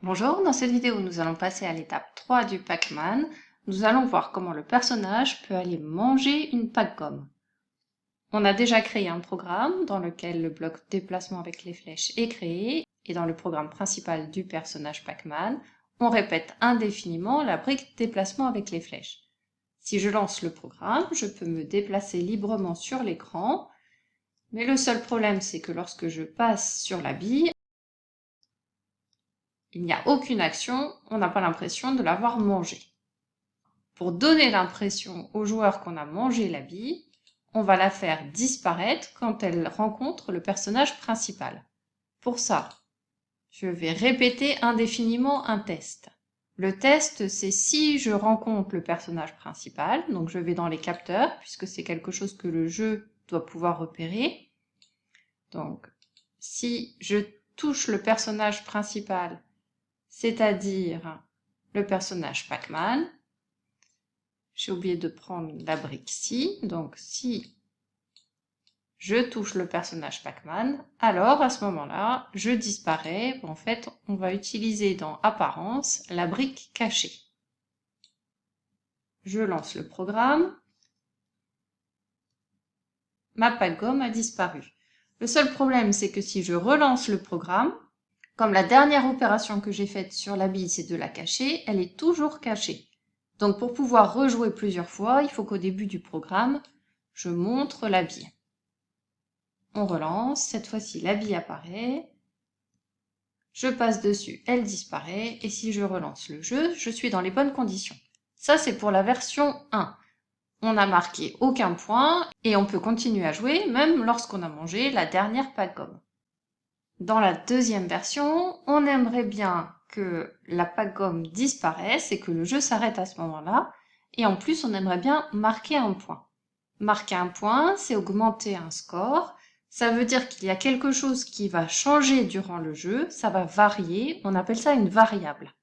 Bonjour, dans cette vidéo nous allons passer à l'étape 3 du Pac-Man. Nous allons voir comment le personnage peut aller manger une Pac-Gomme. On a déjà créé un programme dans lequel le bloc déplacement avec les flèches est créé, et dans le programme principal du personnage Pac-Man, on répète indéfiniment la brique déplacement avec les flèches. Si je lance le programme, je peux me déplacer librement sur l'écran, mais le seul problème c'est que lorsque je passe sur la bille, il n'y a aucune action, on n'a pas l'impression de l'avoir mangé. Pour donner l'impression au joueur qu'on a mangé la bille, on va la faire disparaître quand elle rencontre le personnage principal. Pour ça, je vais répéter indéfiniment un test. Le test, c'est si je rencontre le personnage principal, donc je vais dans les capteurs, puisque c'est quelque chose que le jeu doit pouvoir repérer. Donc, si je touche le personnage principal, c'est-à-dire le personnage Pac-Man. J'ai oublié de prendre la brique si, donc si je touche le personnage Pac-Man, alors à ce moment-là, je disparais. En fait, on va utiliser dans Apparence la brique cachée. Je lance le programme. Ma Pac-Gomme a disparu. Le seul problème, c'est que si je relance le programme, comme la dernière opération que j'ai faite sur la bille, c'est de la cacher, elle est toujours cachée. Donc pour pouvoir rejouer plusieurs fois, il faut qu'au début du programme, je montre la bille. On relance, cette fois-ci la bille apparaît, je passe dessus, elle disparaît, et si je relance le jeu, je suis dans les bonnes conditions. Ça c'est pour la version 1. On n'a marqué aucun point, et on peut continuer à jouer même lorsqu'on a mangé la dernière Pac-Gomme. Dans la deuxième version, on aimerait bien que la Pac-Gomme disparaisse et que le jeu s'arrête à ce moment-là. Et en plus, on aimerait bien marquer un point. Marquer un point, c'est augmenter un score. Ça veut dire qu'il y a quelque chose qui va changer durant le jeu, ça va varier, on appelle ça une variable.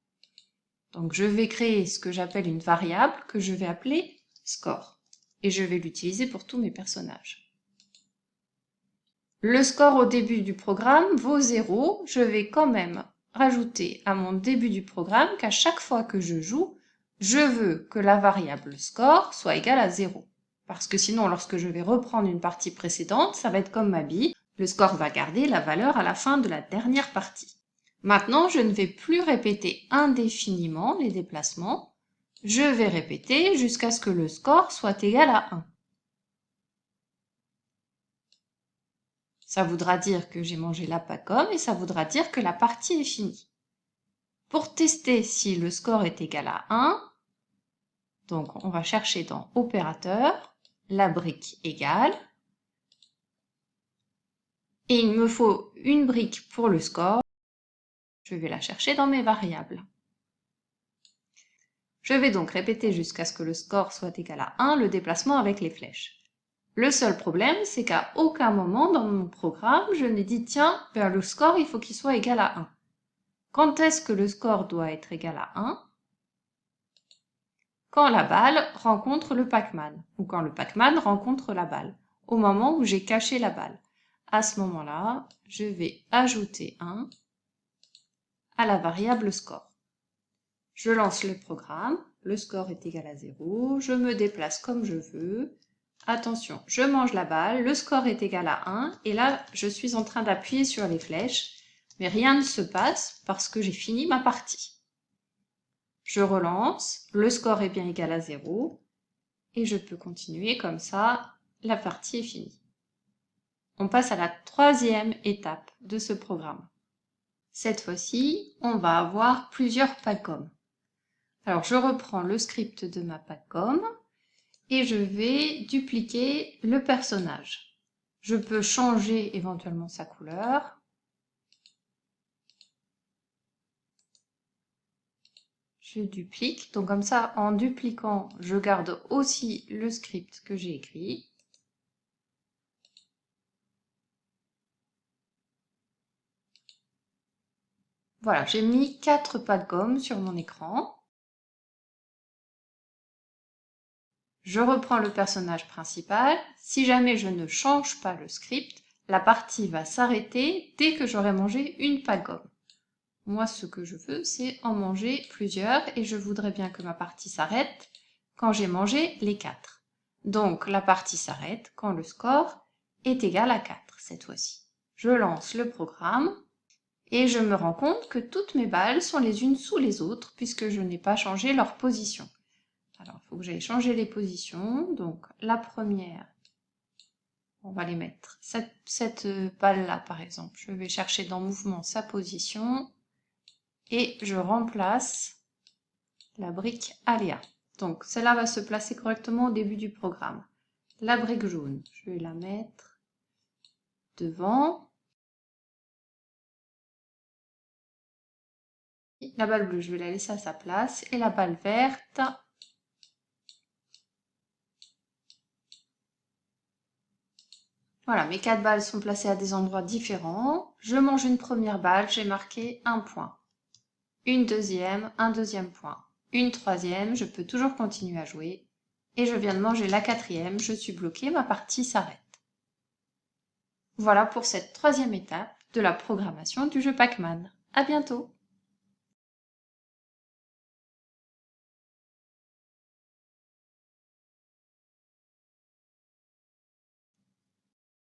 Donc je vais créer ce que j'appelle une variable que je vais appeler score. Et je vais l'utiliser pour tous mes personnages. Le score au début du programme vaut 0. Je vais quand même rajouter à mon début du programme qu'à chaque fois que je joue, je veux que la variable score soit égale à 0. Parce que sinon, lorsque je vais reprendre une partie précédente, ça va être comme ma bille. Le score va garder la valeur à la fin de la dernière partie. Maintenant, je ne vais plus répéter indéfiniment les déplacements. Je vais répéter jusqu'à ce que le score soit égal à 1. Ça voudra dire que j'ai mangé la Pac-Gomme et ça voudra dire que la partie est finie. Pour tester si le score est égal à 1, donc on va chercher dans Opérateur, la brique égale, et il me faut une brique pour le score. Je vais la chercher dans mes variables. Je vais donc répéter jusqu'à ce que le score soit égal à 1 le déplacement avec les flèches. Le seul problème, c'est qu'à aucun moment dans mon programme, je n'ai dit tiens, le score il faut qu'il soit égal à 1. Quand est-ce que le score doit être égal à 1? Quand la balle rencontre le Pac-Man, ou quand le Pac-Man rencontre la balle, au moment où j'ai caché la balle. À ce moment-là, je vais ajouter 1 à la variable score. Je lance le programme, le score est égal à 0, je me déplace comme je veux. Attention, je mange la balle, le score est égal à 1, et là, je suis en train d'appuyer sur les flèches, mais rien ne se passe parce que j'ai fini ma partie. Je relance, le score est bien égal à 0, et je peux continuer comme ça, la partie est finie. On passe à la troisième étape de ce programme. Cette fois-ci, on va avoir plusieurs Pac-Gomme. Alors je reprends le script de ma Pac-Gomme, et je vais dupliquer le personnage. Je peux changer éventuellement sa couleur. Je duplique, donc comme ça, en dupliquant, je garde aussi le script que j'ai écrit. Voilà, j'ai mis 4 Pac-Gomme sur mon écran. Je reprends le personnage principal. Si jamais je ne change pas le script, la partie va s'arrêter dès que j'aurai mangé une Pac-Gomme. Moi, ce que je veux, c'est en manger plusieurs et je voudrais bien que ma partie s'arrête quand j'ai mangé les 4. Donc, la partie s'arrête quand le score est égal à 4 cette fois-ci. Je lance le programme et je me rends compte que toutes mes balles sont les unes sous les autres puisque je n'ai pas changé leur position. Alors, il faut que j'aille changer les positions. Donc, la première, on va les mettre. Cette balle-là, par exemple, je vais chercher dans Mouvement sa position et je remplace la brique aléa. Donc, celle-là va se placer correctement au début du programme. La brique jaune, je vais la mettre devant. La balle bleue, je vais la laisser à sa place. Et la balle verte, voilà, mes 4 balles sont placées à des endroits différents. Je mange une première balle, j'ai marqué un point. Une deuxième, un deuxième point. Une troisième, je peux toujours continuer à jouer. Et je viens de manger la quatrième, je suis bloquée, ma partie s'arrête. Voilà pour cette troisième étape de la programmation du jeu Pac-Man. À bientôt!